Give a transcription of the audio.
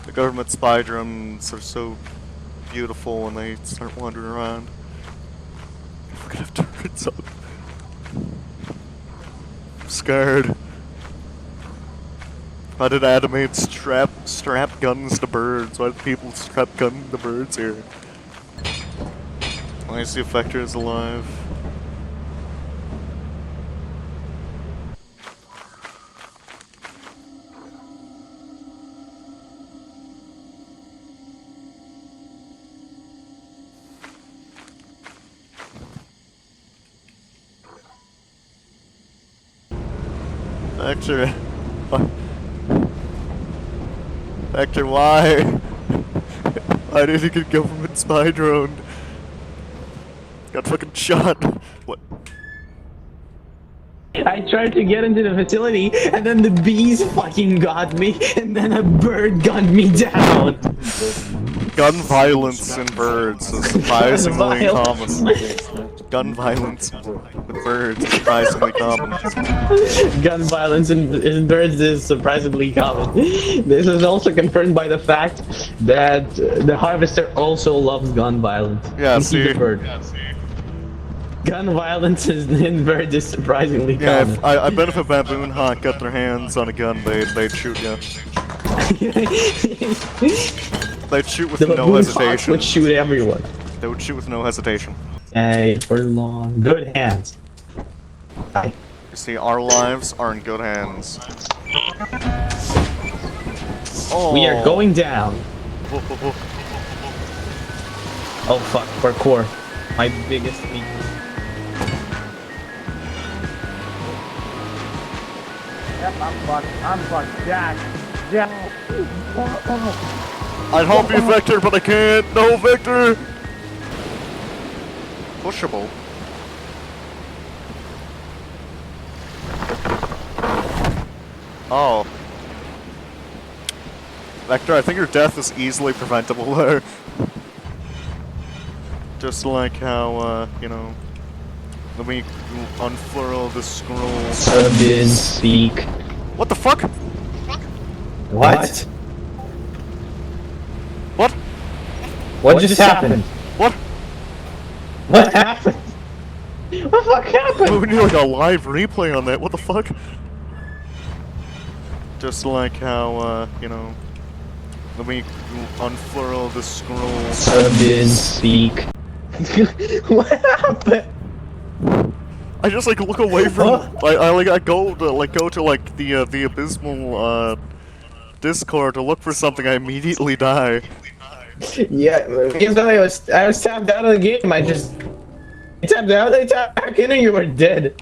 The government spy drones are so beautiful when they start wandering around. We're gonna have turrets up. I'm scared. Why did Adamates strap guns to birds? Why did people strap guns to birds here? Why is the Effector is alive? Vector, Vector, why? Why did he get government spy drone? Got fucking shot. What? I tried to get into the facility, and then the bees fucking got me, and then a bird gunned me down. Gun violence in birds is surprisingly common. Gun violence with birds is surprisingly common. Gun violence in birds is surprisingly common. This is also confirmed by the fact that the harvester also loves gun violence. Yeah, See see. the bird. Gun violence in birds is surprisingly Yeah, common. I bet if a baboon hawk got their hands on a gun, they'd shoot you. They'd shoot with The no baboon hawks hesitation. would shoot everyone. They would shoot with no hesitation. Hey, for long. Good hands. Hi. You see, our lives are in good hands. Oh. We are going down. Whoa, whoa, whoa. Oh fuck, parkour. My biggest weakness. Yep, I'm fucked. Jack. I'd help you, Vector, but I can't. No, Vector. Pushable. Oh. Vector, I think your death is easily preventable there. Just like how, you know, let me unfurl the scroll. Subbin speak. What the fuck? What? What? What just happened? What? What happened? What the fuck happened? We need like a live replay on that. What the fuck? Just like how, you know, let me unfurl the scroll. Subbin speak. What happened? I just like look away from. I go to the abysmal Discord to look for something. I immediately die. Yeah, because I was tapped out of the game. I tapped out, I tapped back in, and you were dead.